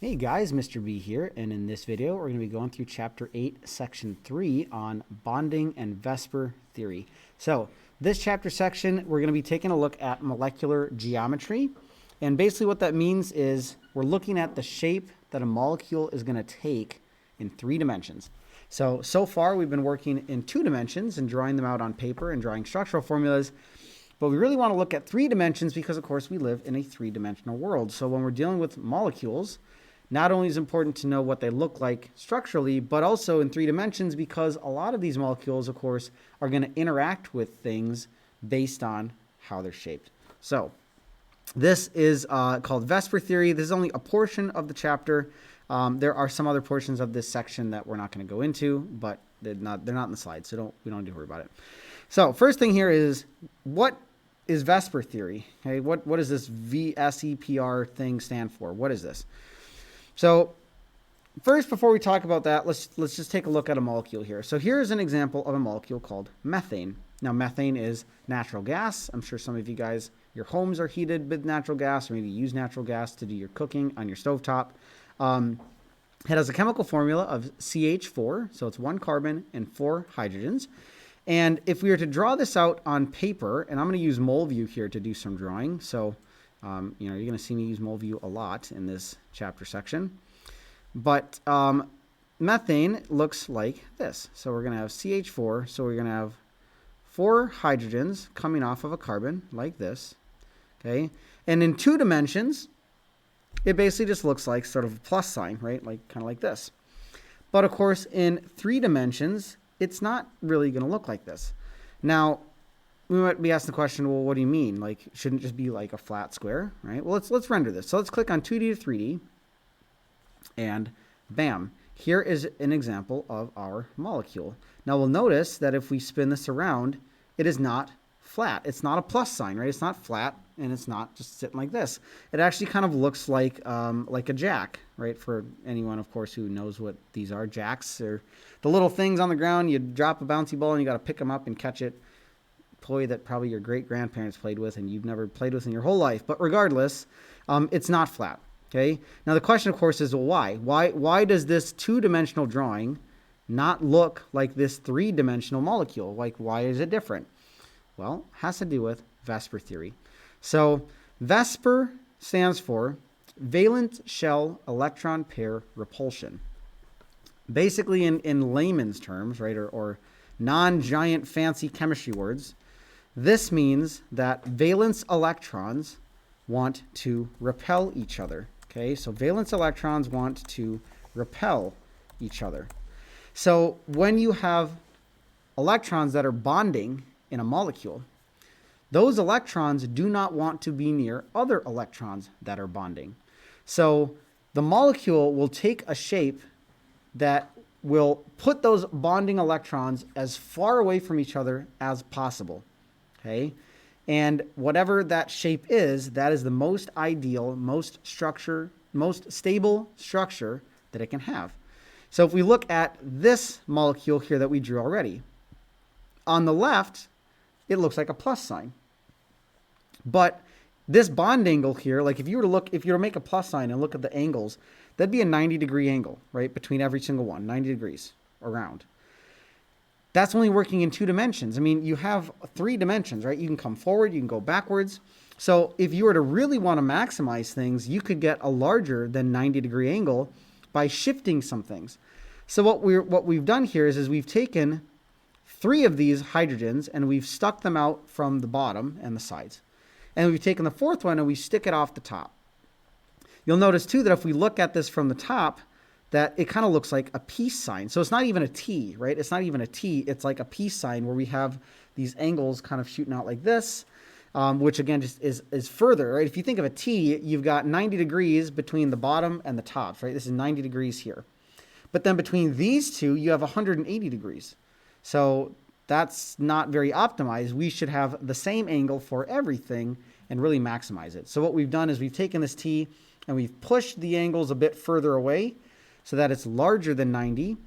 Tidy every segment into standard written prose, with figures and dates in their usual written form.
Hey guys, Mr. B here, and in this video we're going to be going through Chapter 8, Section 3 on bonding and Vesper theory. So this chapter section, we're going to be taking a look at molecular geometry, and basically what that means is we're looking at the shape that a molecule is going to take in 3 dimensions. So far we've been working in 2 dimensions and drawing them out on paper and drawing structural formulas. But we really want to look at 3 dimensions because, of course, we live in a 3-dimensional world. So when we're dealing with molecules, not only is it important to know what they look like structurally, but also in 3 dimensions because a lot of these molecules, of course, are going to interact with things based on how they're shaped. So this is called Vesper theory. This is only a portion of the chapter. There are some other portions of this section that we're not going to go into, but they're not in the slides, so we don't need to worry about it. So first thing here is, what is Vesper theory? Okay, what does this VSEPR thing stand for? What is this? So first, before we talk about that, let's just take a look at a molecule here. So here's an example of a molecule called methane. Now, methane is natural gas. I'm sure some of you guys, your homes are heated with natural gas, or maybe use natural gas to do your cooking on your stovetop. It has a chemical formula of CH4, so it's 1 carbon and 4 hydrogens. And if we were to draw this out on paper, and I'm going to use mole view here to do some drawing, so you're going to see me use mole view a lot in this chapter section. But methane looks like this. So we're going to have CH4, so we're going to have 4 hydrogens coming off of a carbon like this. Okay, and in 2 dimensions, it basically just looks like sort of a plus sign, right? Like kind of like this. But of course, in 3 dimensions, it's not really going to look like this. Now, we might be asking the question, well, what do you mean? Like, shouldn't it just be like a flat square, right? Well, let's render this. So let's click on 2D to 3D, and bam, here is an example of our molecule. Now we'll notice that if we spin this around, it is not flat. It's not a plus sign, right? It's not flat, and it's not just sitting like this. It actually kind of looks like a jack, right? For anyone, of course, who knows what these are. Jacks are the little things on the ground. You drop a bouncy ball, and you got to pick them up and catch it. Toy that probably your great-grandparents played with and you've never played with in your whole life. But regardless, it's not flat. Okay. Now the question, of course, is, well, why? Why does this 2-dimensional drawing not look like this 3-dimensional molecule? Like, why is it different? Well, it has to do with Vesper theory. So Vesper stands for valence shell electron pair repulsion. Basically, in layman's terms, right, or non-giant fancy chemistry words, this means that valence electrons want to repel each other. Okay, so valence electrons want to repel each other. So when you have electrons that are bonding in a molecule, those electrons do not want to be near other electrons that are bonding. So the molecule will take a shape that will put those bonding electrons as far away from each other as possible. Okay? And whatever that shape is, that is the most ideal, most stable structure that it can have. So if we look at this molecule here that we drew already, on the left, it looks like a plus sign. But this bond angle here, like if you were to make a plus sign and look at the angles, that'd be a 90-degree angle, right, between every single one, 90 degrees around. That's only working in 2 dimensions. I mean, you have 3 dimensions, right? You can come forward, you can go backwards. So if you were to really want to maximize things, you could get a larger than 90-degree angle by shifting some things. So what we've done here is we've taken 3 of these hydrogens and we've stuck them out from the bottom and the sides. And we've taken the 4th one and we stick it off the top. You'll notice too that if we look at this from the top, that it kind of looks like a peace sign. So it's not even a T, right? It's not even a T. It's like a peace sign where we have these angles kind of shooting out like this, which again just is further, right? If you think of a T, you've got 90 degrees between the bottom and the top, right? This is 90 degrees here. But then between these two, you have 180 degrees. So that's not very optimized. We should have the same angle for everything and really maximize it. So what we've done is we've taken this T and we've pushed the angles a bit further away so that it's larger than 90.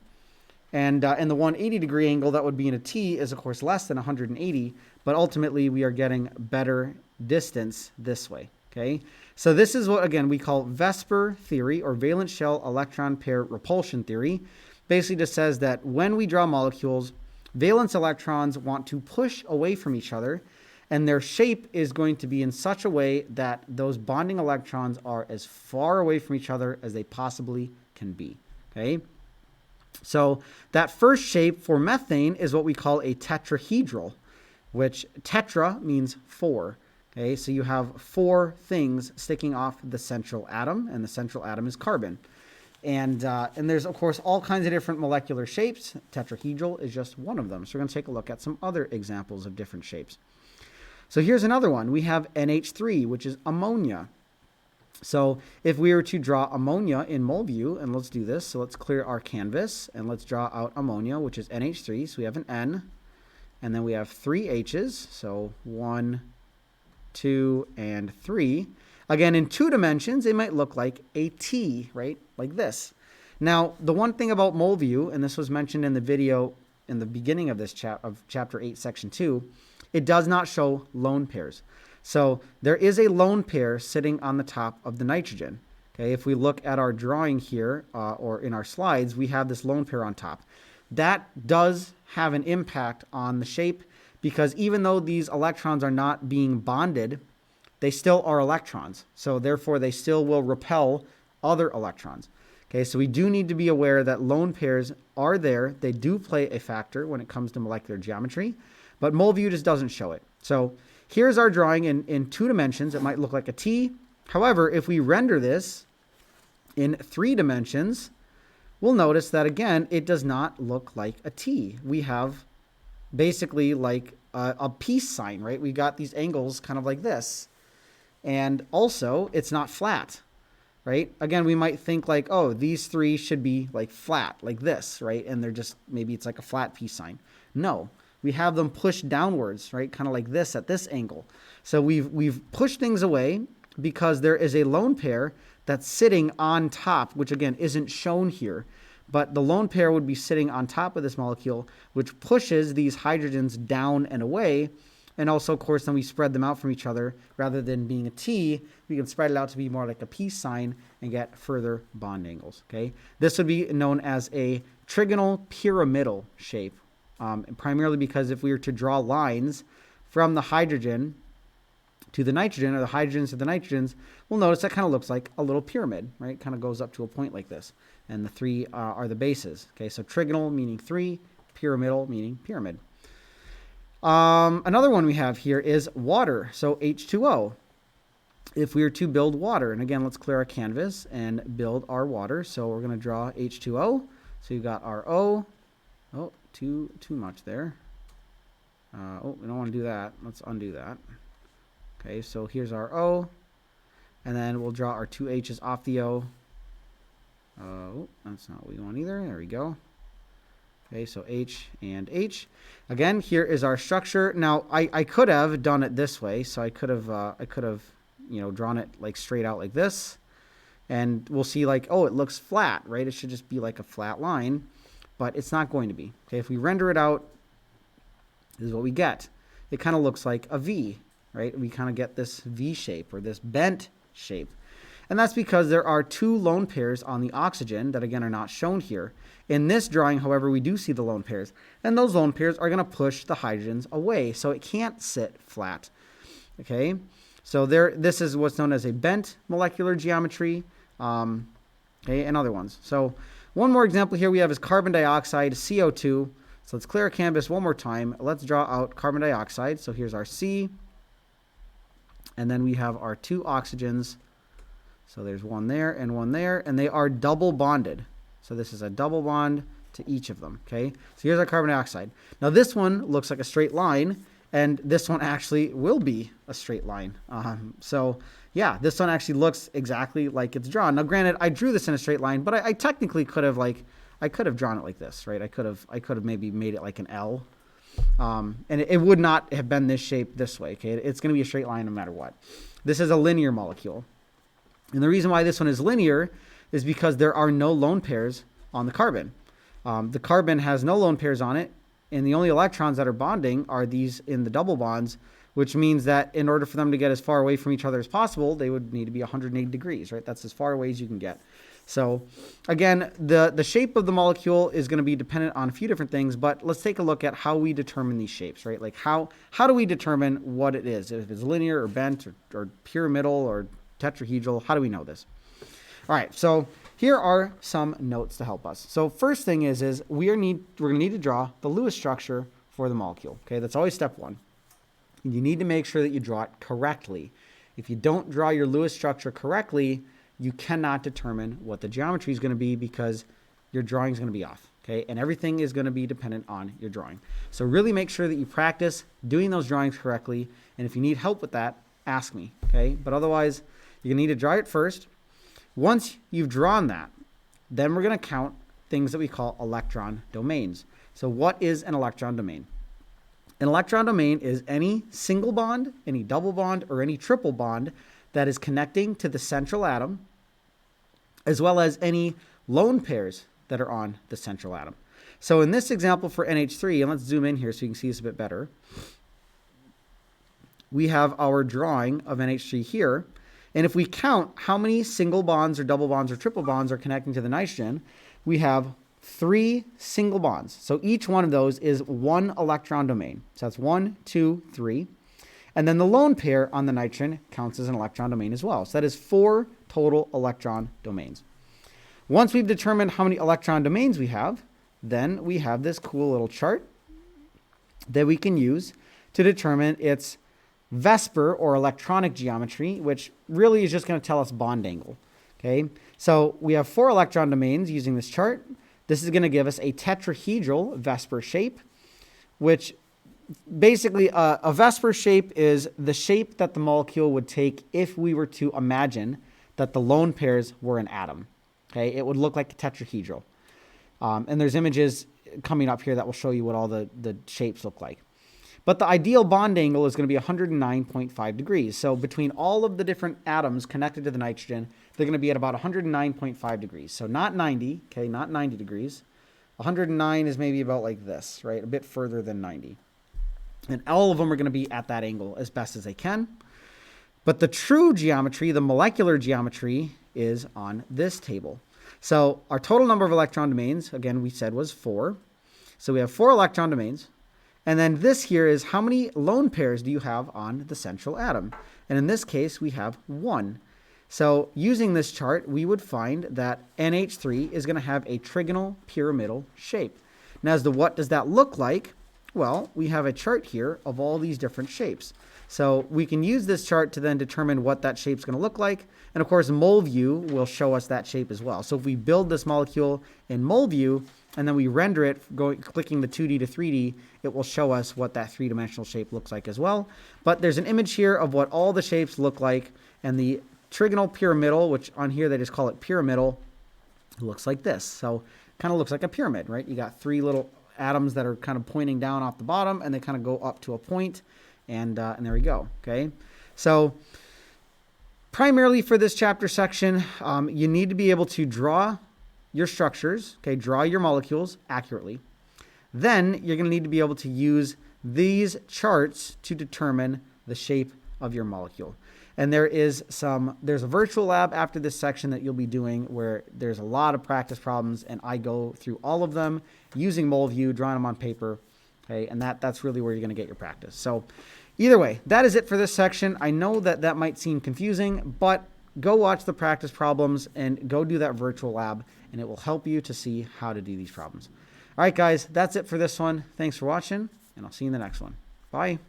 And the 180-degree angle that would be in a T is, of course, less than 180. But ultimately, we are getting better distance this way. Okay, So this is what, again, we call Vesper theory, or valence shell electron pair repulsion theory. Basically just says that when we draw molecules, valence electrons want to push away from each other, and their shape is going to be in such a way that those bonding electrons are as far away from each other as they possibly can be. Okay? So that first shape for methane is what we call a tetrahedral, which tetra means four. Okay, so you have four things sticking off the central atom, and the central atom is carbon. And there's, of course, all kinds of different molecular shapes. Tetrahedral is just one of them. So we're going to take a look at some other examples of different shapes. So here's another one. We have NH3, which is ammonia. So if we were to draw ammonia in mole view, and let's do this. So let's clear our canvas, and let's draw out ammonia, which is NH3. So we have an N, and then we have three H's. So 1, 2, and 3. Again, in 2 dimensions, it might look like a T, right? Like this. Now, the one thing about mole view, and this was mentioned in the video in the beginning of this chapter 8, section 2, it does not show lone pairs. So there is a lone pair sitting on the top of the nitrogen. Okay, if we look at our drawing here, or in our slides, we have this lone pair on top. That does have an impact on the shape, because even though these electrons are not being bonded, they still are electrons. So therefore, they still will repel other electrons. Okay, so we do need to be aware that lone pairs are there. They do play a factor when it comes to molecular geometry, but mole view just doesn't show it. So here's our drawing in 2 dimensions. It might look like a T. However, if we render this in 3 dimensions, we'll notice that, again, it does not look like a T. We have basically like a peace sign, right? We got these angles kind of like this. And also, it's not flat, right? Again, we might think like, oh, these 3 should be like flat, like this, right? And they're just, maybe it's like a flat peace sign. No, we have them pushed downwards, right? Kind of like this at this angle. So we've pushed things away because there is a lone pair that's sitting on top, which again isn't shown here. But the lone pair would be sitting on top of this molecule, which pushes these hydrogens down and away. And also, of course, then we spread them out from each other. Rather than being a T, we can spread it out to be more like a peace sign and get further bond angles. Okay, this would be known as a trigonal pyramidal shape, primarily because if we were to draw lines from the hydrogen to the nitrogen, or the hydrogens to the nitrogens, we'll notice that kind of looks like a little pyramid, right? It kind of goes up to a point like this. And the 3 are the bases. Okay, so trigonal meaning 3, pyramidal meaning pyramid. Another one we have here is water, so H2O. If we were to build water, and again, let's clear our canvas and build our water. So we're going to draw H2O. So you've got our O. Oh, too much there. Oh, we don't want to do that. Let's undo that. Okay, so here's our O. And then we'll draw our 2 H's off the O. Oh, that's not what we want either. There we go. Okay, so H and H. Again, here is our structure. Now, I could have done it this way. So I could have drawn it like straight out like this. And we'll see like, oh, it looks flat, right? It should just be like a flat line, but it's not going to be. Okay, if we render it out, this is what we get. It kind of looks like a V, right? We kind of get this V shape, or this bent shape. And that's because there are 2 lone pairs on the oxygen that, again, are not shown here. In this drawing, however, we do see the lone pairs. And those lone pairs are going to push the hydrogens away, so it can't sit flat. Okay? So this is what's known as a bent molecular geometry, okay, and other ones. So one more example here we have is carbon dioxide, CO2. So let's clear our canvas one more time. Let's draw out carbon dioxide. So here's our C. And then we have our 2 oxygens. So there's one there, and they are double bonded. So this is a double bond to each of them, okay? So here's our carbon dioxide. Now this one looks like a straight line, and this one actually will be a straight line. So yeah, this one actually looks exactly like it's drawn. Now granted, I drew this in a straight line, but I technically could have drawn it like this, right? I could have maybe made it like an L. And it would not have been this shape this way, okay? It's going to be a straight line no matter what. This is a linear molecule. And the reason why this one is linear is because there are no lone pairs on the carbon. The carbon has no lone pairs on it, and the only electrons that are bonding are these in the double bonds which means that in order for them to get as far away from each other as possible, they would need to be 180 degrees, right? That's as far away as you can get. So again, the shape of the molecule is going to be dependent on a few different things, but let's take a look at how we determine these shapes, right? Like how do we determine what it is? If it's linear or bent or pyramidal or tetrahedral, how do we know this? All right, so here are some notes to help us. So first thing is we're going to need to draw the Lewis structure for the molecule, okay? That's always step one. You need to make sure that you draw it correctly. If you don't draw your Lewis structure correctly, you cannot determine what the geometry is going to be because your drawing is going to be off, okay? And everything is going to be dependent on your drawing. So really make sure that you practice doing those drawings correctly. And if you need help with that, ask me, okay? But otherwise, you're going to need to draw it first. Once you've drawn that, then we're going to count things that we call electron domains. So what is an electron domain? An electron domain is any single bond, any double bond, or any triple bond that is connecting to the central atom, as well as any lone pairs that are on the central atom. So in this example for NH3, and let's zoom in here so you can see this a bit better, we have our drawing of NH3 here. And if we count how many single bonds or double bonds or triple bonds are connecting to the nitrogen, we have 3 single bonds. So each one of those is 1 electron domain. So that's 1, 2, 3. And then the lone pair on the nitrogen counts as an electron domain as well. So that is 4 total electron domains. Once we've determined how many electron domains we have, then we have this cool little chart that we can use to determine its Vesper or electronic geometry, which really is just going to tell us bond angle. Okay, so we have 4 electron domains using this chart. This is going to give us a tetrahedral Vesper shape, which basically a Vesper shape is the shape that the molecule would take if we were to imagine that the lone pairs were an atom. Okay, it would look like a tetrahedral. And there's images coming up here that will show you what all the shapes look like. But the ideal bond angle is going to be 109.5 degrees. So between all of the different atoms connected to the nitrogen, they're going to be at about 109.5 degrees. So not 90, okay, not 90 degrees. 109 is maybe about like this, right? A bit further than 90. And all of them are going to be at that angle as best as they can. But the true geometry, the molecular geometry, is on this table. So our total number of electron domains, again, we said was 4. So we have 4 electron domains. And then this here is how many lone pairs do you have on the central atom? And in this case, we have 1. So using this chart, we would find that NH3 is going to have a trigonal pyramidal shape. Now, as to what does that look like? Well, we have a chart here of all these different shapes. So we can use this chart to then determine what that shape is going to look like. And of course, mole view will show us that shape as well. So if we build this molecule in mole view, and then we render it, clicking the 2D to 3D, it will show us what that 3-dimensional shape looks like as well. But there's an image here of what all the shapes look like, and the trigonal pyramidal, which on here they just call it pyramidal, looks like this. So kind of looks like a pyramid, right? You got 3 little atoms that are kind of pointing down off the bottom, and they kind of go up to a point, and there we go, okay? So primarily for this chapter section, you need to be able to draw your structures, okay, draw your molecules accurately. Then you're going to need to be able to use these charts to determine the shape of your molecule. And there's a virtual lab after this section that you'll be doing where there's a lot of practice problems, and I go through all of them using mole view, drawing them on paper, okay, and that's really where you're going to get your practice. So either way, that is it for this section. I know that might seem confusing, but go watch the practice problems and go do that virtual lab, and it will help you to see how to do these problems. All right, guys, that's it for this one. Thanks for watching, and I'll see you in the next one. Bye.